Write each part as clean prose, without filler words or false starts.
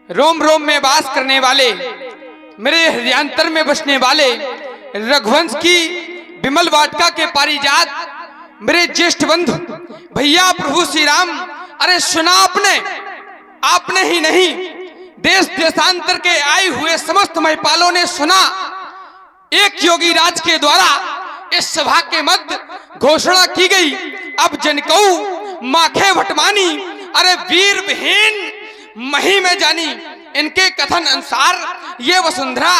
रोम रोम में वास करने वाले, मेरे हृदयांतर में बसने वाले, रघुवंश की विमल वाटिका के पारिजात, मेरे ज्येष्ठ बंधु भैया प्रभु श्री राम। अरे सुना आपने ही नहीं, देश देशांतर के आए हुए समस्त महिपालों ने सुना। एक योगी राज के द्वारा इस सभा के मध्य घोषणा की गई, अब जनकऊ माखे भटमानी, अरे वीर विहीन मही में जानी। इनके कथन अनुसार ये वसुंधरा,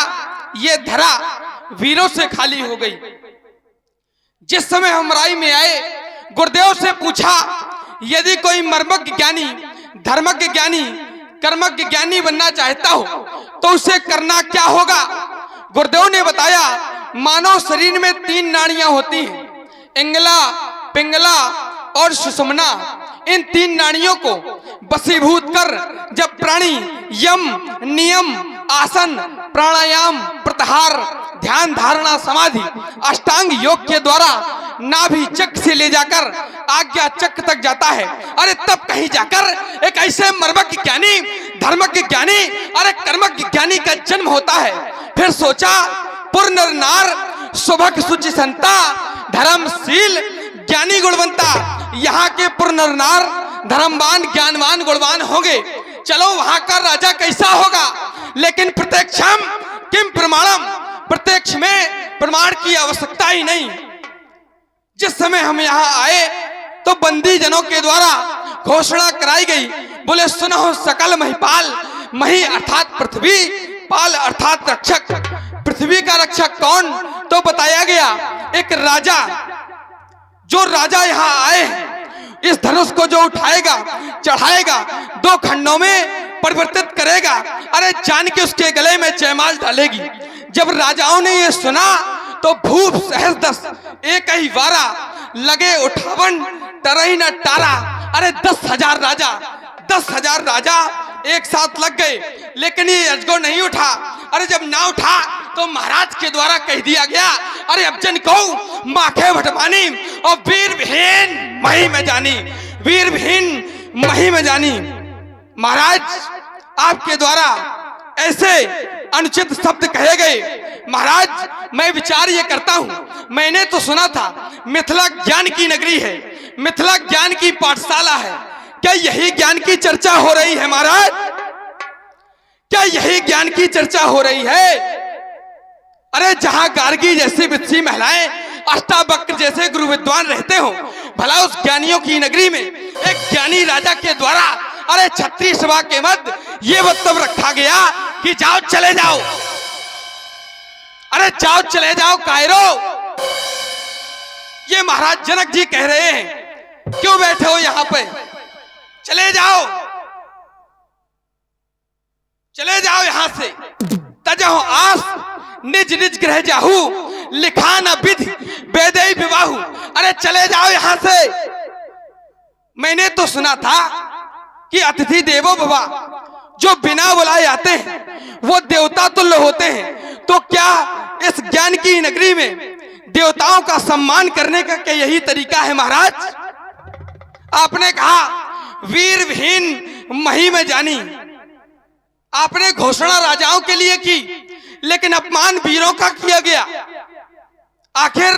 ये धरा वीरों से खाली हो गई। जिस समय हम राय में आए, गुरुदेव से पूछा, यदि कोई मर्मज्ञ ज्ञानी, धर्मज्ञ ज्ञानी, कर्मज्ञ ज्ञानी बनना चाहता हो तो उसे करना क्या होगा। गुरुदेव ने बताया, मानव शरीर में 3 नाड़ियां होती हैं, इंगला, पिंगला और सुषुम्ना। इन 3 नाड़ियों को वशीभूत कर जब प्राणी यम, नियम, आसन, प्राणायाम, प्रत्याहार, ध्यान, धारणा, समाधि, अष्टांग योग के द्वारा नाभि चक्र से ले जाकर आज्ञा चक्र तक जाता है, अरे तब कहीं जाकर एक ऐसे मर्मज्ञ ज्ञानी, धर्मज्ञ ज्ञानी, अरे कर्मज्ञ ज्ञानी का जन्म होता है। फिर सोचा, पूर्ण नार, सुभग सुचि संता, धर्मशील ज्ञानी गुणवंता। यहाँ के पूर्ण नार धर्मवान, ज्ञानवान, गुणवान होंगे। चलो वहां का राजा कैसा होगा, लेकिन प्रत्यक्षम किम प्रमाणम, प्रत्यक्ष में प्रमाण की आवश्यकता ही नहीं। जिस समय हम यहाँ आए तो बंदी जनों के द्वारा घोषणा कराई गई, बोले सुनो सकल महिपाल, मही अर्थात पृथ्वी, पाल अर्थात रक्षक। पृथ्वी का रक्षक कौन, तो बताया गया एक राजा। जो राजा यहाँ आए हैं, इस धनुष को जो उठाएगा, चढ़ाएगा, 2 खंडों में परिवर्तित करेगा, अरे जान के उसके गले में जयमाल डालेगी। जब राजाओं ने ये सुना तो भूप सहस 10, एक ही वारा, लगे 58, टरही न टारा। अरे 10,000 राजा, 10,000 राजा एक साथ लग गए, लेकिन ये अजगर नहीं उठा। अरे जब ना उठा तो महाराज के द्वारा कह दिया गया, अरे अब जन को माखे भटमानी और वीर विहीन मही में जानी, वीर विहीन मही में जानी। महाराज आपके द्वारा ऐसे अनुचित शब्द कहे गए। महाराज मैं विचार ये करता हूँ, मैंने तो सुना था मिथिला ज्ञान की नगरी है, मिथिला ज्ञान की पाठशाला है। क्या यही ज्ञान की चर्चा हो रही है महाराज? क्या यही ज्ञान की चर्चा हो रही है? अरे जहां गार्गी जैसी वित्सी महिलाएं, अष्टावक्र जैसे गुरु विद्वान रहते हो, भला उस ज्ञानियों की नगरी में एक ज्ञानी राजा के द्वारा अरे क्षत्रिय सभा के मध्य ये वक्तव्य रखा गया कि जाओ चले जाओ, अरे जाओ चले जाओ कायरो। ये महाराज जनक जी कह रहे हैं, क्यों बैठे हो यहाँ पे, चले जाओ, चले जाओ यहां से। तजहु आस निज निज गृह जाहू, लिखा न विधि बेदई विवाहू। अरे चले जाओ यहां से। मैंने तो सुना था कि अतिथि देवो भव, जो बिना बुलाए आते हैं वो देवता तुल्य होते हैं। तो क्या इस ज्ञान की नगरी में देवताओं का सम्मान करने का क्या यही तरीका है महाराज? आपने कहा वीर विहीन मही में जानी, आपने घोषणा राजाओं के लिए की, लेकिन अपमान वीरों का किया गया। आखिर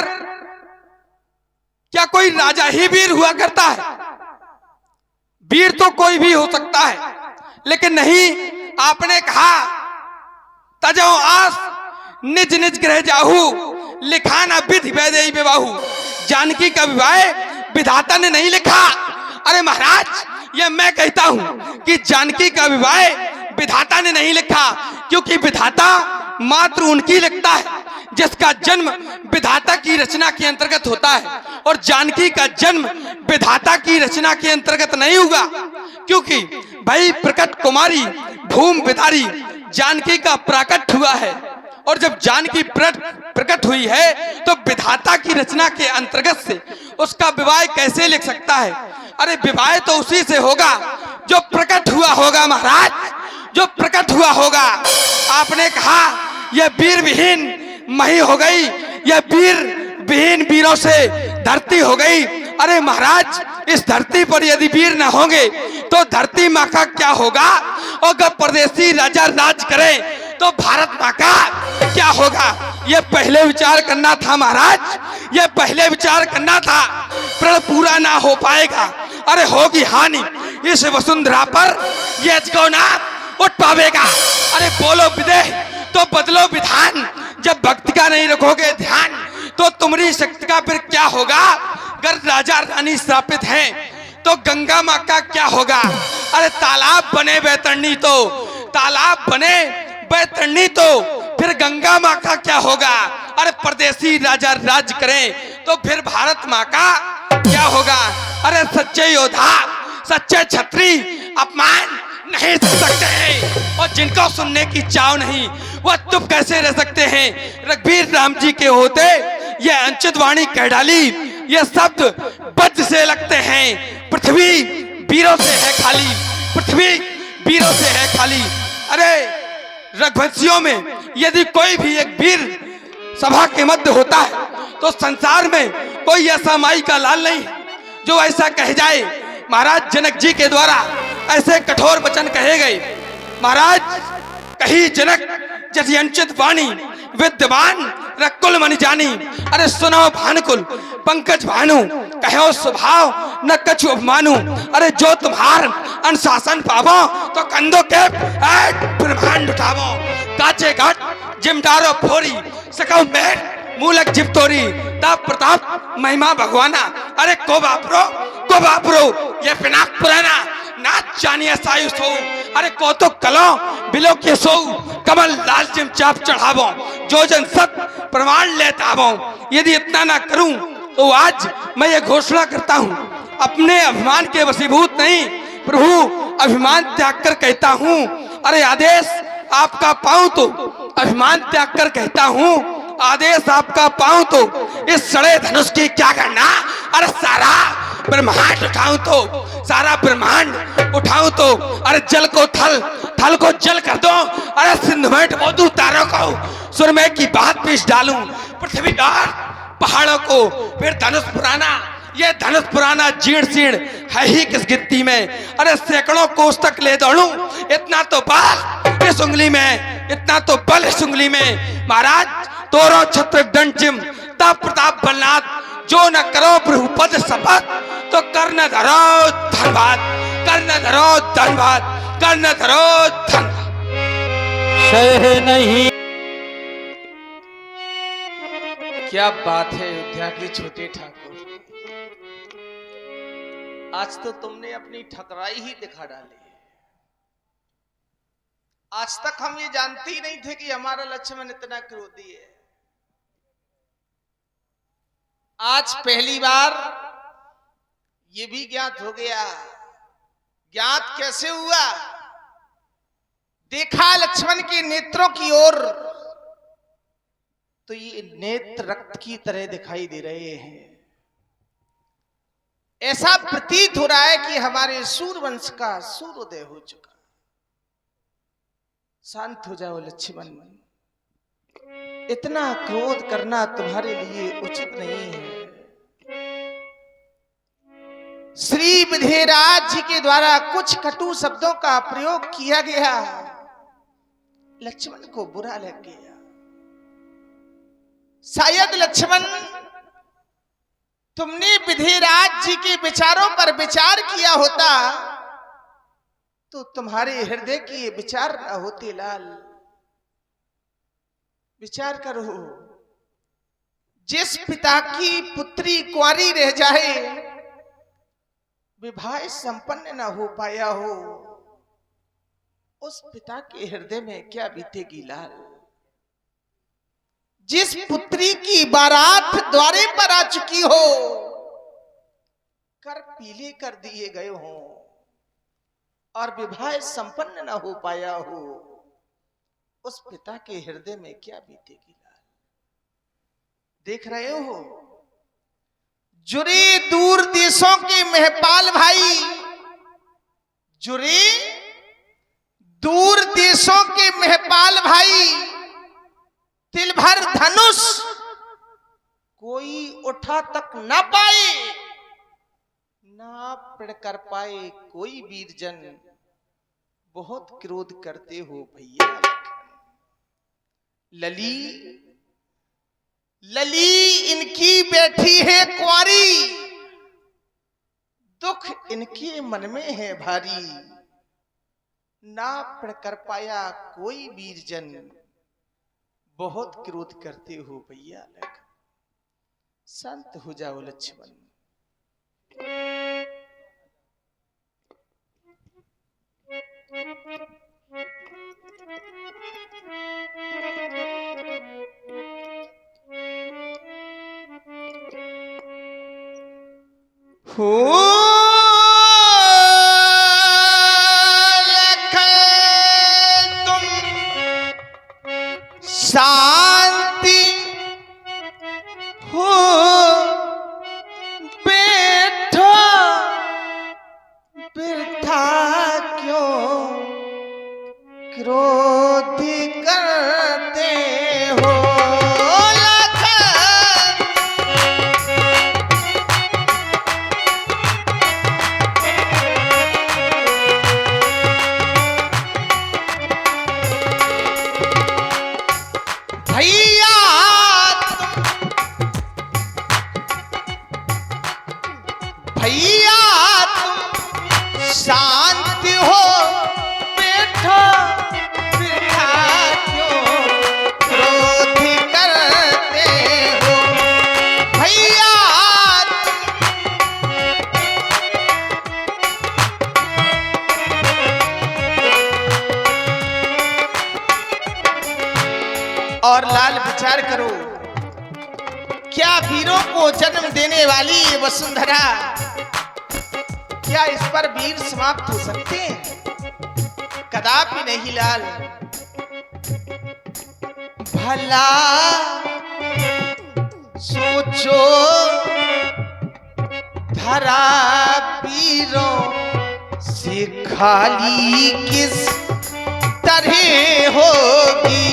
क्या कोई राजा ही वीर हुआ करता है? वीर तो कोई भी हो सकता है, लेकिन नहीं, आपने कहा तजो आस निज निज गृह जाहू, लिखा न विधि बेदई विवाहू। जानकी का विवाह विधाता ने नहीं लिखा। अरे महाराज ये मैं कहता हूं कि जानकी का विवाह विधाता ने नहीं लिखा, क्योंकि विधाता मात्र उनकी लिखता है जिसका जन्म विधाता की रचना के अंतर्गत होता है, और जानकी का जन्म विधाता की रचना के अंतर्गत नहीं हुआ, क्योंकि भाई प्रकट कुमारी भूम विधारी जानकी का प्राकट हुआ है। और जब जानकी प्रकट हुई है तो विधाता की रचना के अंतर्गत से उसका विवाह कैसे लिख सकता है? अरे विवाह तो उसी से होगा जो प्रकट हुआ होगा महाराज, जो प्रकट हुआ होगा। आपने कहा यह वीर विहीन मही हो गई, यह वीर विहीन वीरों से धरती हो गई, अरे महाराज, इस धरती पर यदि वीर न होंगे तो धरती माँ का क्या होगा? और अगर परदेसी राजा राज करें तो भारत माँ का क्या होगा? ये पहले विचार करना था महाराज, ये पहले विचार करना था। प्रण पूरा ना हो पाएगा, अरे होगी हानि इस वसुंधरा पर, ये ना उठ पावेगा। अरे बोलो विदेह तो बदलो विधान, जब भक्ति का नहीं रखोगे ध्यान तो तुम्हारी शक्ति का फिर क्या होगा? अगर राजा रानी श्रापित हैं तो गंगा माँ का क्या होगा? अरे तालाब बने बैतरणी तो, तालाब बने बैतरणी तो फिर गंगा माँ का क्या होगा? अरे परदेसी राजा राज करें तो फिर भारत माँ का क्या होगा? अरे सच्चे योद्धा, सच्चे छत्री अपमान नहीं सुन सकते हैं, और जिनको सुनने की चाव नहीं वह चुप कैसे रह सकते हैं? रघुवीर राम जी के होते ये अंचित वाणी कह डाली, ये शब्द वज्र से लगते हैं। पृथ्वी वीरों से है खाली, पृथ्वी वीरों से है खाली। अरे रघुवंशियों में यदि कोई भी एक वीर सभा के मध्य होता है तो संसार में कोई ऐसा माई का लाल नहीं जो ऐसा कह जाए। महाराज जनक जी के द्वारा ऐसे कठोर वचन कहे गए। महाराज कही जनक जटियंचित वाणी, विद्यमान रकुल मनि जानी। अरे सुनो भानुकुल पंकज भानु, कहो स्वभाव न कछु अपमानु। अरे जो तुम्हार अनुशासन पावो तो कंधों के ब्रह्मांड उठावो। काचे घाट जिमदारो फोरी, सकौ मेट मूलक जिप्तोरी, ताप प्रताप महिमा भगवाना। अरे को बापरो ये पिनाक पुराना, नाच जानिए सायु सो। अरे को तो कलो बिलो के सो, कमल लाल जिम चाप चढ़ावो। जो जन सत प्रमाण लेता आवो। यदि इतना ना करूं तो आज मैं ये घोषणा करता हूं, अपने अभिमान के वशीभूत नहीं प्रभु अभिमान त्याग कर कहता हूं। अरे आदेश आपका पाऊं तो अभिमान त्याग कर कहता हूं, आदेश आपका पाऊं तो इस सड़े धनुष की क्या करना? अरे सारा ब्रह्मांड उठाऊं तो, सारा ब्रह्मांड उठाऊं तो, अरे जल को थल, थल को जल कर दो। अरे सिंधु में डुबो दूं तारों को, सुरमे की बात पीस डालूं पृथ्वी और पहाड़ों को। फिर धनुष पुराना, ये धनुष पुराना जीर्ण शीर्ण है ही किस गिट्टी में? अरे सैकड़ों कोस तक ले दौड़ूं, इतना तो बल इस उंगली में, इतना तो बल इस उंगली में। महाराज तोरो छत्र दंड जिम तब प्रताप बलनाथ, जो न करो प्रभु पद शपथ तो कर न धरो धनबाद, कर न धरो धनबाद, कर न धरो धनबाद। सह नहीं। क्या बात है अयोध्या के छोटे ठाकुर, आज तो तुमने अपनी ठकराई ही दिखा डाली। आज तक हम ये जानते ही नहीं थे कि हमारा लक्ष्मण इतना क्रोधी है। आज पहली बार ये भी ज्ञात हो गया। ज्ञात कैसे हुआ? देखा लक्ष्मण के नेत्रों की ओर तो ये नेत्र रक्त की तरह दिखाई दे रहे हैं। ऐसा प्रतीत हो रहा है कि हमारे सूर्यवंश का सूर्योदय हो चुका। शांत हो जाओ लक्ष्मण, इतना क्रोध करना तुम्हारे लिए उचित नहीं है। श्री विधेयराज जी के द्वारा कुछ कटु शब्दों का प्रयोग किया गया, लक्ष्मण को बुरा लग गया। शायद लक्ष्मण तुमने विधेयराज जी के विचारों पर विचार किया होता तो तुम्हारे हृदय के ये विचार न होते। लाल, विचार करो, जिस पिता की पुत्री कुंवारी रह जाए, विवाह संपन्न न हो पाया हो, उस पिता के हृदय में क्या बीतेगी लाल? जिस पुत्री की बारात द्वारे पर आ चुकी हो, कर पीले कर दिए गए हो और विवाह संपन्न न हो पाया हो, उस पिता के हृदय में क्या बीतेगी लाल? देख रहे हो, जुरे दूर देशों के महपाल भाई, जुरे दूर देशों के महपाल भाई, तिल भर धनुष कोई उठा तक न पाए, ना प्रण कर पाए कोई वीर जन, बहुत क्रोध करते हो भैया लखन। लली लली इनकी बैठी है कुंवारी, दुख इनके मन में है भारी। ना प्रण कर पाया कोई वीर जन, बहुत क्रोध करते हो भैया लखन। शांत हो जाओ लक्ष्मण। हो लखन तुम शांति हो बैठो, वृथा क्यों क्रोध करते हो लखन। भैया भैया तुम शांत हो बैठो, वृथा क्यों क्रोध करते हो भैया। और लाल विचार करो, क्या वीरों को जन्म देने वाली ये वसुंधरा, क्या इस पर वीर समाप्त हो सकते हैं? कदापि नहीं लाल। भला सोचो धरा वीरों से खाली किस तरह होगी।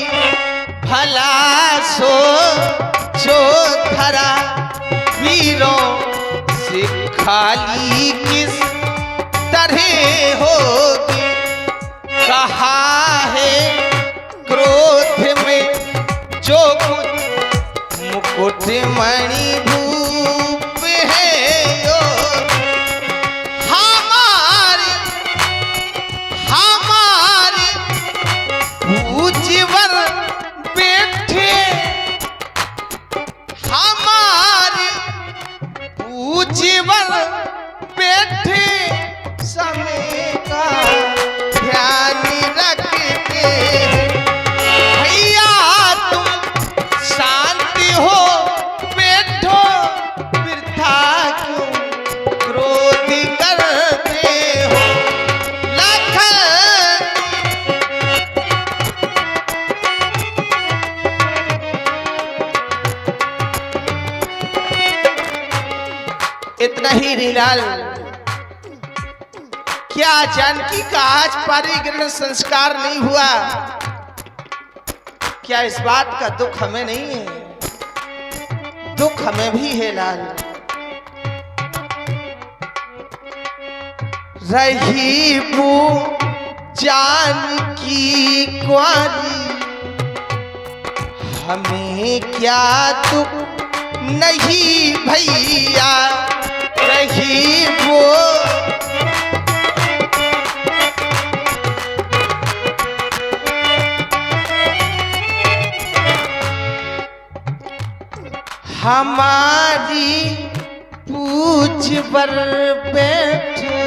भला सोचो धरा वीरों से खाली किस तरह होगी। कहा है क्रोध में जो कुछ मुकुटमणि भूप है यो, हमारे हमारे पूज्यवर बैठे, हमारे पूज्यवर बैठे समय का ध्यान रखते हैं। भैया तुम शांत हो बैठो, वृथा क्यों क्रोध करते हो लखन। इतना ही लीलाल, क्या जानकी का आज पारिग्रहण संस्कार नहीं हुआ? क्या इस बात का दुख हमें नहीं है? दुख हमें भी है लाल। रही वो जानकी कुंवारी, हमें क्या दुख नहीं भैया। रही वो हमारी पूछ पर बैठे,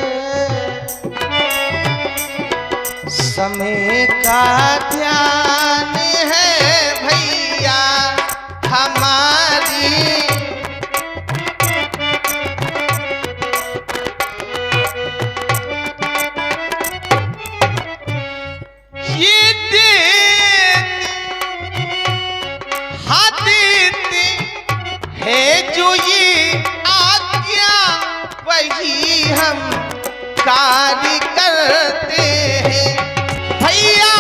समय का ध्यान है भैया हमारी। ये देते है जो ये आज्ञा, वही हम कार्य करते हैं भैया।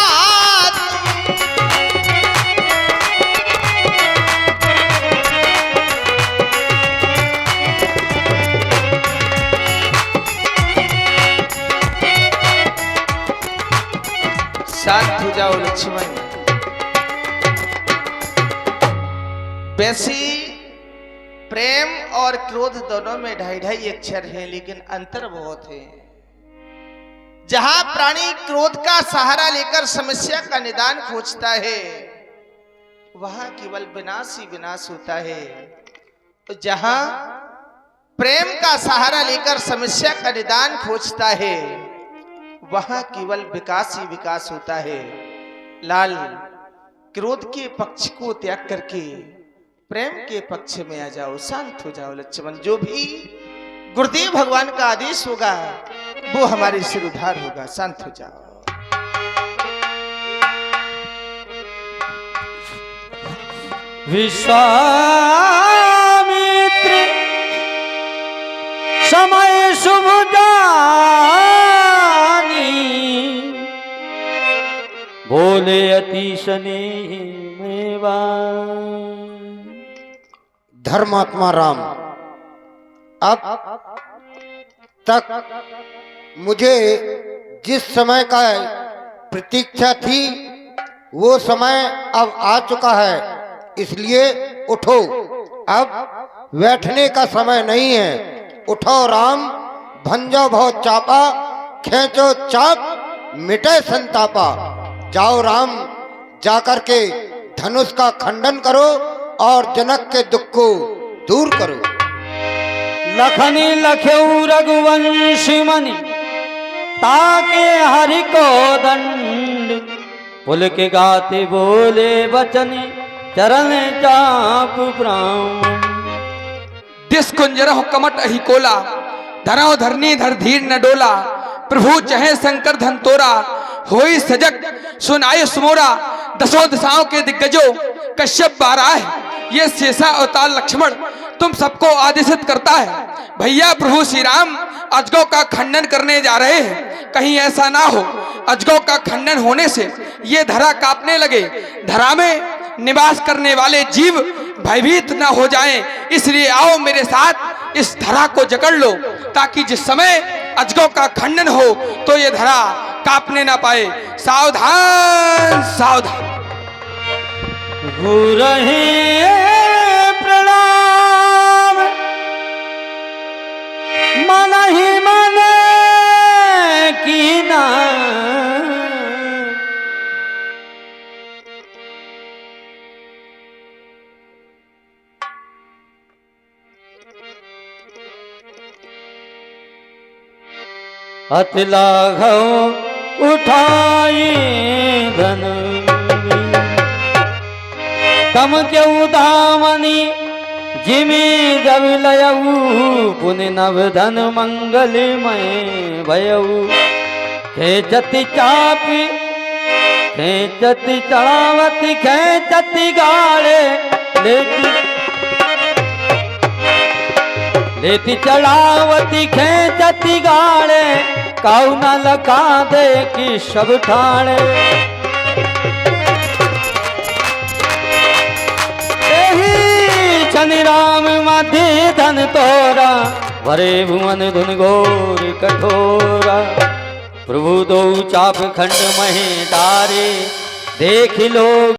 शांत हो जाओ लक्ष्मण। वैसी प्रेम और क्रोध दोनों में 2.5 अक्षर है, लेकिन अंतर बहुत है। जहां प्राणी क्रोध का सहारा लेकर समस्या का निदान खोजता है, वहां केवल विनाश ही विनाश होता है। तो जहां प्रेम का सहारा लेकर समस्या का निदान खोजता है, वहां केवल विकास ही विकास होता है। लाल, क्रोध के पक्ष को त्याग करके प्रेम के पक्ष में आ जाओ, शांत हो जाओ लक्ष्मण। जो भी गुरुदेव भगवान का आदेश होगा वो हमारे सिर उद्धार होगा, शांत हो जाओ। विश्वामित्र समय शुभ जानी, बोले अतिशने मेवा। धर्मात्मा राम, अब तक मुझे जिस समय का प्रतीक्षा थी वो समय अब आ चुका है, इसलिए उठो। अब बैठने का समय नहीं है। उठो राम, भंजो भव चापा, खेचो चाप, मिटे संतापा। जाओ राम, जाकर के धनुष का खंडन करो और जनक के दुख को दूर करो। लखनी लख्यऊ रघुवंशी मनि, ताके हरि को दंड। पुल के गाते बोले बचन, चरण चाप ब्राह्मण। दिस कुंजरह कमट अहि कोला, धरव धरनी धर धीर न डोला। प्रभु चहे शंकर धन तोरा, होई सजग सुनाय सुमोरा। दसों दिशाओं के दिग्गजो कश्यप बाराह, ये शेषा अवतार लक्ष्मण तुम सबको आदेशित करता है। भैया प्रभु श्री राम अजगों का खंडन करने जा रहे हैं। कहीं ऐसा ना हो अजगों का खंडन होने से ये धरा कांपने लगे, धरा में निवास करने वाले जीव भयभीत ना हो जाएं। इसलिए आओ मेरे साथ इस धरा को जकड़ लो, ताकि जिस समय अजगों का खंडन हो तो ये धरा कांपने ना पाए। सावधान सावधान। गुरहे प्रणाम, मन ही मन कीना। अति लाघव उठाई धन, तम के उदामनी जिमी जब लयऊ। पुनि नव धन मंगलमय भयऊ। खेचति चापी खेचति चढ़ावती, खेचति गाड़े लेती चढ़ावती, खेचति गाड़े। काऊ न लका दे कि सब ठाणे। शनि राम मध्य धन तोरा, भरे भुवन धुन घोर कठोरा। प्रभु दो चाप खंड महे डारे, देख लो